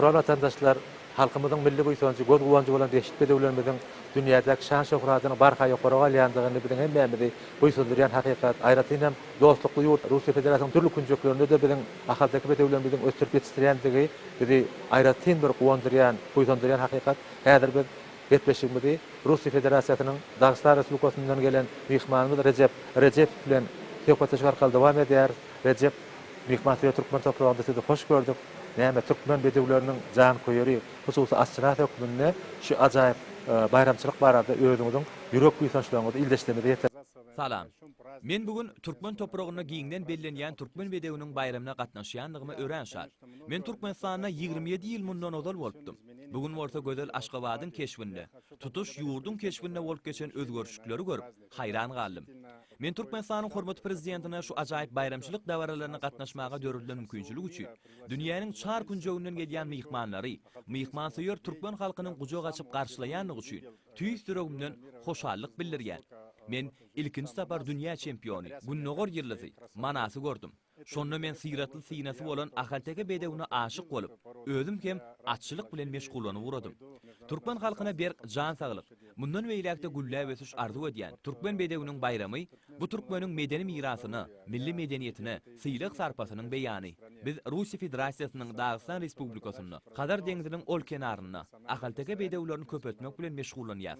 Horal vatandaşlar, halkymyzyň milli goýsançy göz guwançy bolan reşit bedewlerimizin dünýädäki şan şöhratyny barka ýokary alýandygyny bilen hemmämizi goýsandyrýan hakykat, aýratynam dostlukly ýurt Russiýa Federasiýasynyň türlü künjeklerinde de bilen ahaldaky bedewlerimizin ösdürip ýetişdirýändigi bizi aýratyn bir guwandyrýan, goýsandyrýan hakykat. Häzir biz getbeşigimizi Russiýa Federasiýasynyň Daşary Respublikasynyň gelen myhmanymyz Recep bilen söhbetde şarkal dowam edýär. Recep myhmansyň Türkmen topragynda sizi hoş gördük. Näme Türkmen bedewleriniň jan koýary, hususy asçylar hökmünde şu ajaýyp baýramçylyk barada özüňiziň ýürek güýçançylygyny ildeşdirmede ýeter. Salam. Men bugün Türkmen topragyna giňden bellenýän Türkmen bedewiniň baýramyna gatnaşýanlygymy öğrenşar. Men Türkmenistanyna 27 ýyl mundan ozal bolupdym. Bugün bolsa gözel Aşgabatyň keşfinde, tutuş ýurduň keşfinde bolup geçen özgörüşlikleri görüp hayran galdym. Men Türkmenistanyň hormatly prezidentine şu ajaýyp baýramçylyk dawralaryna gatnaşmaga dörülden mümkinçilik üçin dünýäniň çar künjeginden gelýän myhmanlary, myhmansyýar Türkmen halkynyň gujak açyp garşylaýanlygy üçin tüýs ýüregimden hoşallyk bildirýän. Men ilkinji tapar dünýä çempiony, günnogor ýyllasy, manasy gördüm. Şonda men syratly synasy bolan ahalteke bedewine aşyk bolup, özüm hem atçylyk bilen meşgulanyp uradym. Türkmen halkyna bir jan saglyk, mundan beýlekde günläp ösüş arzu edýän Türkmen bedewiniň baýramy, bu Türkmeniň medeni mirasyny, milli medeniýetini, syýlyk sarpasynyň beýany. Biz Russiýa Federasiýasynyň Daşary Respublikasyny, Kadar deňiziniň ol kenaryna, ahalteke bedewlerini köpetmek bilen meşgullanýar.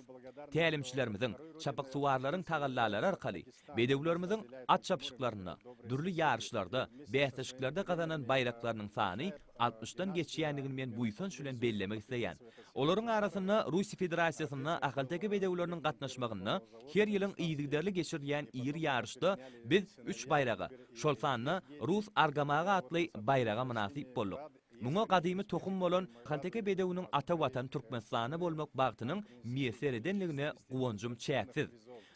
Tälimçilerimiziň, çapyk suwarlaryň tagallary arkaly bedewlerimiziň at çapyşyklaryna, dürli ýarışlarda, bähteşiklarda gazanan baýraklarynyň sany 60-dan geçýänligini men buýsan şulen bellemek isleýän. Olaryň arasynda Russiýa Federasiýasyna ahalteke bedewleriniň gatnaşmagyny her ýylyň ýygyderli geçirýän ýyr ýarışda biz 3 baýraga, şol sanyny Rus argamaga atly baýraga münasip bolduk. Muňa gadymy tohum bolan ahalteke bedewiniň ata watan Türkmenistany bolmak bagtynyň meýser edenligine guwanjym çäksiz.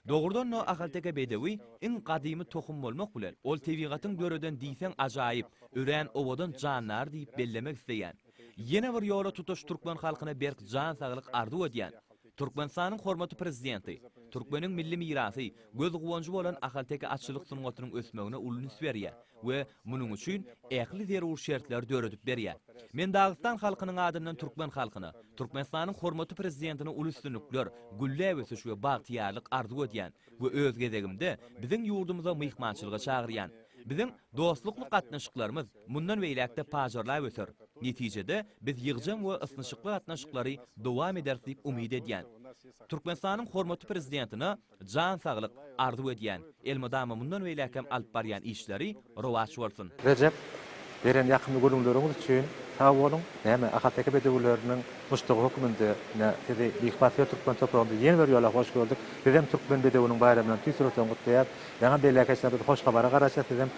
Dogrudan ahalteke bedewi iň gadymy tohum bolmak bilen ol tebigatyň göreden diýsen ajaýyp, ören owadan janlar diýip bellemek isleýän. Ýene bir ýola tutuş Türkmen halkyna berk jan saglyk arzu edýän. Türkmenistanyň hormatly prezidenti, Türkmeniň milli mirasy, göz guwanjy bolan ahalteke atçylyk sungatynyň ösmegine ulunys berýär we munyň üçin ähli zerur şertler döredip berýär. Men Dagestan halkynyň adyndan Türkmen halkyna, Türkmenistanyň hormatly prezidentine ulustynlyklar, gülle ösüş we bagtyarlyk arzu edýän we öz gezegimde biziň ýurdumyza myhmançylyga çagyrýan. Biziň dostlukly gatnaşyklarymyz mundan beýlekde pajarlar öser. Netijede biz ýygjam we ysnyşykly gatnaşyklary dowam eder diýip umyt edýän. Türkmenistanyň hormatly prezidentine jan saglyk arzu edýän. Elmadama mundan beýlekam alyp barýan işleri rowaç bolsun. Recep, beren ýakynly görüňleriniz üçin sag bolun. Näme ahalteke bedewleriniň muştagy hökmünde sizi myhmansyň Türkmen topragynda ýene bir ýola hoş gördük. Biz hem Türkmen bedewiniň baýramyny tüýsüreten gutlaýar. Ýa-da belleýär hoş habara garaşa sizem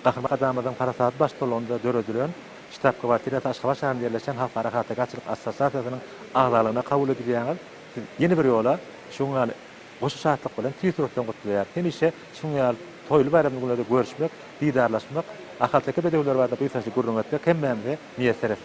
Gahryman adamyň parasat başlygynda döredilen ştab kwartirasy Aşgabat şäherinde ýerleşen halkara haýaty açylyk assosiasiýasynyň agzalygyna kabul edilýän. Ýene bir ýola şoňa goşy şahatlyk bilen tüýsüreten gutlaýar. Hemişe şoňa toýly baýramda görüşmek, diýdarlaşmak, ahalteke bedewler barada bu ýysaçly gurrun etmek hemmämize meýser etmek.